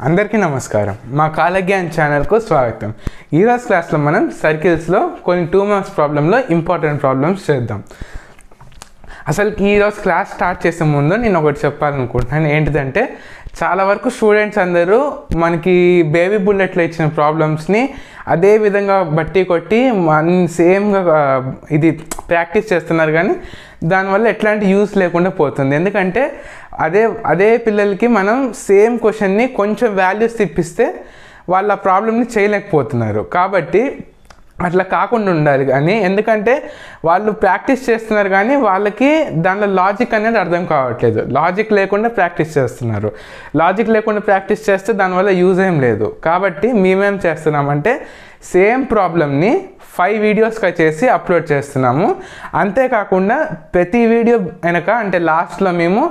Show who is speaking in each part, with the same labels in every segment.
Speaker 1: అందరికీ నమస్కారం. మా కాలజ్ఞాన్ ఛానల్కు స్వాగతం. ఈరోజు క్లాస్లో మనం సర్కిల్స్లో కొన్ని 2 మార్క్స్ ప్రాబ్లంలో ఇంపార్టెంట్ ప్రాబ్లమ్స్ చేద్దాం. అసలు ఈరోజు క్లాస్ స్టార్ట్ చేసే ముందు నేను ఒకటి చెప్పాలనుకుంటున్నాను. ఏంటిదంటే చాలా వరకు స్టూడెంట్స్ అందరూ మనకి బేబీ బుల్లెట్లో ఇచ్చిన ప్రాబ్లమ్స్ని అదే విధంగా బట్టి కొట్టి సేమ్గా ఇది ప్రాక్టీస్ చేస్తున్నారు, కానీ దానివల్ల ఎట్లాంటి యూస్ లేకుండా పోతుంది. ఎందుకంటే అదే పిల్లలకి మనం సేమ్ క్వశ్చన్ని కొంచెం వాల్యూస్ తిప్పిస్తే వాళ్ళ ప్రాబ్లమ్ని చేయలేకపోతున్నారు. కాబట్టి అట్లా కాకుండా ఉండాలి. కానీ ఎందుకంటే వాళ్ళు ప్రాక్టీస్ చేస్తున్నారు కానీ వాళ్ళకి దానిలో లాజిక్ అనేది అర్థం కావట్లేదు. లాజిక్ లేకుండా ప్రాక్టీస్ చేస్తున్నారు. లాజిక్ లేకుండా ప్రాక్టీస్ చేస్తే దానివల్ల యూజ్ ఏం లేదు. కాబట్టి మేమేం చేస్తున్నామంటే సేమ్ ప్రాబ్లమ్ని 5 వీడియోస్గా చేసి అప్లోడ్ చేస్తున్నాము. అంతేకాకుండా ప్రతి వీడియో వెనక అంటే లాస్ట్లో మేము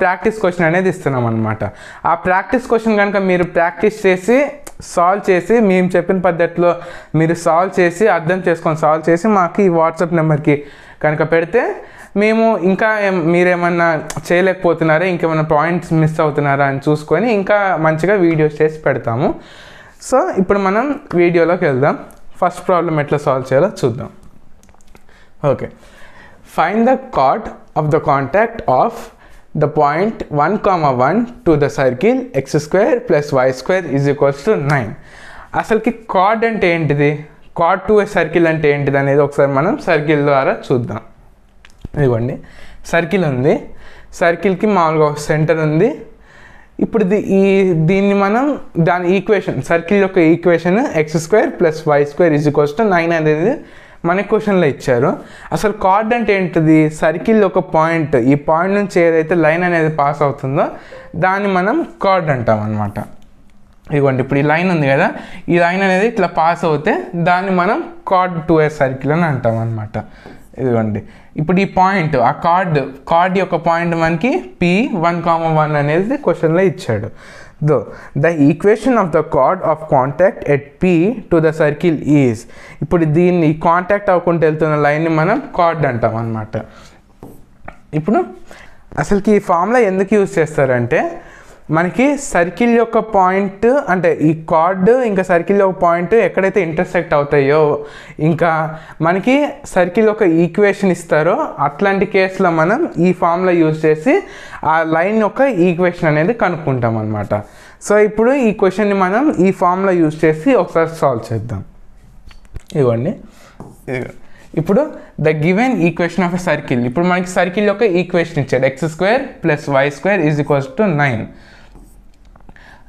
Speaker 1: ప్రాక్టీస్ క్వశ్చన్ అనేది ఇస్తున్నాం అనమాట. ఆ ప్రాక్టీస్ క్వశ్చన్ కనుక మీరు ప్రాక్టీస్ చేసి సాల్వ్ చేసి మేము చెప్పిన పద్ధతిలో మీరు సాల్వ్ చేసి అర్థం చేసుకొని సాల్వ్ చేసి మాకు ఈ వాట్సాప్ నెంబర్కి కనుక పెడితే మేము ఇంకా మీరేమన్నా చేయలేకపోతున్నారా, ఇంకేమైనా పాయింట్స్ మిస్ అవుతున్నారా అని చూసుకొని ఇంకా మంచిగా వీడియోస్ చేసి పెడతాము. సో ఇప్పుడు మనం వీడియోలోకి వెళ్దాం. ఫస్ట్ ప్రాబ్లం ఎట్లా సాల్వ్ చేయాలో చూద్దాం. Okay, find the card of the contact of the point 1, 1 to the circle x square plus y square is equals to 9. అసలుకి కార్డ్ అంటే ఏంటిది, కార్డ్ టు ఏ సర్కిల్ అంటే ఏంటిది అనేది ఒకసారి మనం సర్కిల్ ద్వారా చూద్దాం. ఇదిగోండి సర్కిల్ ఉంది, సర్కిల్కి మామూలుగా సెంటర్ ఉంది. ఇప్పుడు దీన్ని మనం దాని ఈక్వేషన్, సర్కిల్ యొక్క equation x square plus y square is equals to 9 అనేది మన క్వశ్చన్లో ఇచ్చారు. అసలు కార్డ్ అంటే ఏంటిది, సర్కిల్ ఒక పాయింట్, ఈ పాయింట్ నుంచి ఏదైతే లైన్ అనేది పాస్ అవుతుందో దాన్ని మనం కార్డ్ అంటాం అనమాట. ఇదిగోండి ఇప్పుడు ఈ లైన్ ఉంది కదా, ఈ లైన్ అనేది ఇట్లా పాస్ అవుతే దాన్ని మనం కార్డ్ టు ఏ సర్కిల్ అని అంటాం అనమాట. ఇదిగోండి ఇప్పుడు ఈ పాయింట్, ఆ కార్డ్ యొక్క పాయింట్ మనకి P1, 1 అనేది క్వశ్చన్లో ఇచ్చాడు. Though the equation of the chord of contact at P to the circle is, ఇప్పుడు దీన్ని కాంటాక్ట్ అవ్వకుండా వెళ్తున్న లైన్ని మనం కార్డ్ అంటాం అనమాట. ఇప్పుడు అసలుకి ఈ ఫార్ములా ఎందుకు యూజ్ చేస్తారంటే మనకి సర్కిల్ యొక్క పాయింట్ అంటే ఈ కార్డ్ ఇంకా సర్కిల్ యొక్క పాయింట్ ఎక్కడైతే ఇంటర్సెక్ట్ అవుతాయో ఇంకా మనకి సర్కిల్ యొక్క ఈక్వేషన్ ఇస్తారో అట్లాంటి కేసులో మనం ఈ ఫార్ములా యూజ్ చేసి ఆ లైన్ యొక్క ఈక్వేషన్ అనేది కనుక్కుంటాం అనమాట. సో ఇప్పుడు ఈ క్వశ్చన్ని మనం ఈ ఫార్ములా యూజ్ చేసి ఒకసారి సాల్వ్ చేద్దాం. ఇవ్వండి ఇప్పుడు the given equation of a circle, ఇప్పుడు మనకి సర్కిల్ యొక్క ఈక్వేషన్ ఇచ్చాడు x square plus y square is equals to 9.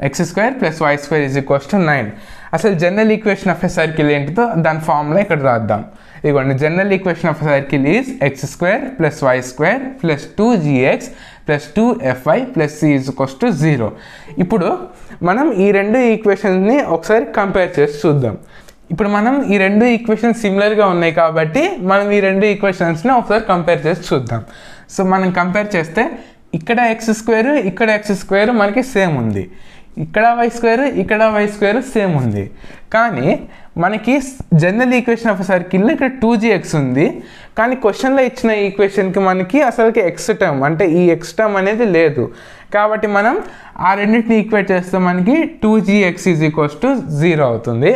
Speaker 1: x square plus y square is equals to 9. అసలు general equation of a circle ఏంటిదో దాని ఫార్ములా ఇక్కడ రాద్దాం. ఇదిగోండి general equation of a circle is x square plus y square plus 2gx plus 2fy plus c is equals to 0. ఇప్పుడు మనం ఈ రెండు ఈక్వేషన్స్ని ఒకసారి కంపేర్ చేసి చూద్దాం. ఇప్పుడు మనం ఈ రెండు ఈక్వేషన్స్ సిమిలర్గా ఉన్నాయి కాబట్టి మనం ఈ రెండు ఈక్వేషన్స్ని ఒకసారి కంపేర్ చేసి చూద్దాం. సో మనం కంపేర్ చేస్తే ఇక్కడ x స్క్వేర్ ఇక్కడ x స్క్వేర్ మనకి సేమ్ ఉంది, ఇక్కడ y స్క్వేర్ సేమ్ ఉంది. కానీ మనకి జనరల్ ఈక్వేషన్ ఆఫ్ సర్కిల్లో ఇక్కడ 2gx ఉంది, కానీ క్వశ్చన్లో ఇచ్చిన ఈక్వేషన్కి మనకి అసలుకి x టర్మ్ అంటే ఈ x టర్మ్ అనేది లేదు. కాబట్టి మనం ఆ రెండింటిని ఈక్వేట్ చేస్తే మనకి 2gx ఈజ్ ఈక్వల్స్ టు 0 అవుతుంది.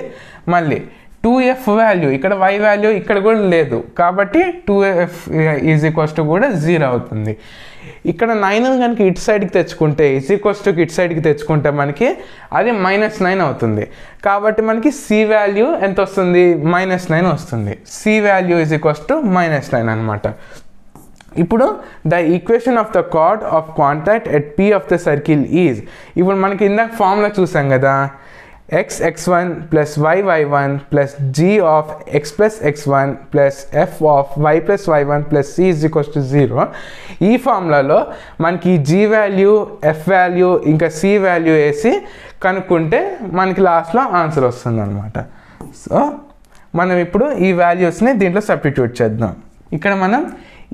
Speaker 1: మళ్ళీ 2f వాల్యూ ఇక్కడ y వాల్యూ ఇక్కడ కూడా లేదు కాబట్టి 2f ఈజ్ ఈక్వల్స్ టు కూడా 0 అవుతుంది. ఇక్కడ 9 కనుక ఇటు సైడ్కి తెచ్చుకుంటే ఈజ్ ఈక్వల్స్ టుకి ఇటు సైడ్కి తెచ్చుకుంటే మనకి అది -9 అవుతుంది. కాబట్టి మనకి c వాల్యూ ఎంత వస్తుంది, -9 వస్తుంది. c value is equals to -9 అనమాట. ఇప్పుడు the equation of the card of contact at P of the circle is, ఇప్పుడు మనకి ఇందాక ఫార్ములా చూసాం కదా, x1 plus y1 plus g of x plus x1 plus f of y plus y1 plus c is equals to 0. ఈ ఫార్ములాలో మనకి g value f value ఇంకా c value వేసి కనుక్కుంటే మనకి లాస్ట్లో ఆన్సర్ వస్తుంది అనమాట. సో మనం ఇప్పుడు ఈ వాల్యూస్ని దీంట్లో సబ్స్టిట్యూట్ చేద్దాం. ఇక్కడ మనం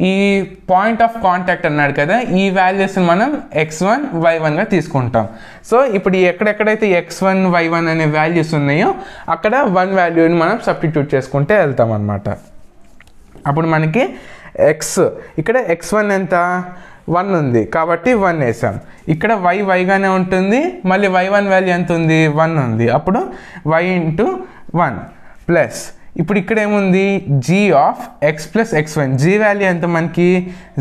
Speaker 1: ఈ పాయింట్ ఆఫ్ కాంటాక్ట్ అన్నాడు కదా, ఈ వాల్యూస్ని మనం x1 y1గా తీసుకుంటాం. సో ఇప్పుడు ఎక్కడెక్కడైతే x1 y1 అనే వాల్యూస్ ఉన్నాయో అక్కడ 1 వాల్యూని మనం సబ్స్టిట్యూట్ చేసుకుంటే వెళ్తాం అన్నమాట. అప్పుడు మనకి ఇక్కడ x1 ఎంత 1 ఉంది కాబట్టి 1 వేసాం. ఇక్కడ వైగానే ఉంటుంది, మళ్ళీ y1 వాల్యూ ఎంత ఉంది 1 ఉంది, అప్పుడు y ఇంటూ 1 ప్లస్ ఇప్పుడు ఇక్కడ ఏముంది g of x plus x1. g value ఎంత మనకి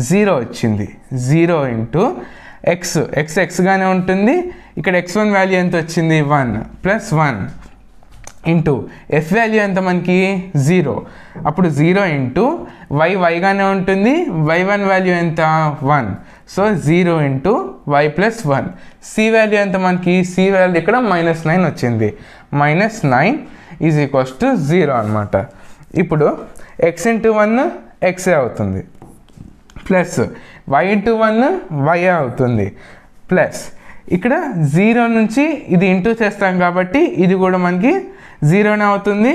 Speaker 1: 0 వచ్చింది, 0 ఇంటూ x గానే ఉంటుంది. ఇక్కడ x1 వాల్యూ ఎంత వచ్చింది 1 ప్లస్ 1 ఇంటూ f వాల్యూ ఎంత మనకి 0, అప్పుడు 0 ఇంటూ వైగానే ఉంటుంది, y1 వాల్యూ ఎంత 1, so 0 into y plus 1. c value ఎంత మనకి, c వాల్యూ ఇక్కడ -9 వచ్చింది, -9 ఈజ్ ఈక్వల్స్ టు 0 అనమాట. ఇప్పుడు x ఇంటూ 1 x అవుతుంది, ప్లస్ y ఇంటూ 1 y అవుతుంది, ప్లస్ ఇక్కడ 0 నుంచి ఇది ఇంటూ చేస్తాం కాబట్టి ఇది కూడా మనకి 0నే అవుతుంది.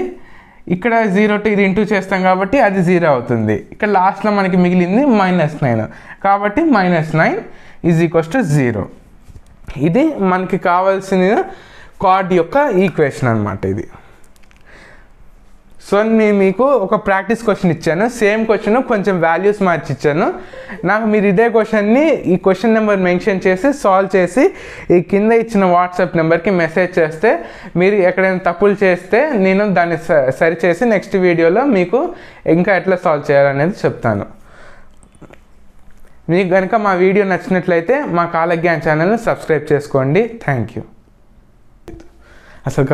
Speaker 1: ఇక్కడ 0 టు ఇది ఇంటూ చేస్తాం కాబట్టి అది 0 అవుతుంది. ఇక్కడ లాస్ట్లో మనకి మిగిలింది -9 కాబట్టి -9 ఈజ్ ఈక్వల్స్ టు 0. ఇది మనకి కావాల్సిన కార్డ్ యొక్క ఈక్వేషన్ అనమాట ఇది. సో నేను మీకు ఒక ప్రాక్టీస్ క్వశ్చన్ ఇచ్చాను, సేమ్ క్వశ్చన్ కొంచెం వాల్యూస్ మార్చి ఇచ్చాను. నాకు మీరు ఇదే క్వశ్చన్ని ఈ క్వశ్చన్ నెంబర్ మెన్షన్ చేసి సాల్వ్ చేసి ఈ కింద ఇచ్చిన వాట్సాప్ నెంబర్కి మెసేజ్ చేస్తే, మీరు ఎక్కడైనా తప్పులు చేస్తే నేను దాన్ని సరిచేసి నెక్స్ట్ వీడియోలో మీకు ఇంకా ఎట్లా సాల్వ్ చేయాలనేది చెప్తాను. మీకు కనుక మా వీడియో నచ్చినట్లయితే మా కాలజ్ఞాన్ ఛానల్ని సబ్స్క్రైబ్ చేసుకోండి. Thank you. అసలు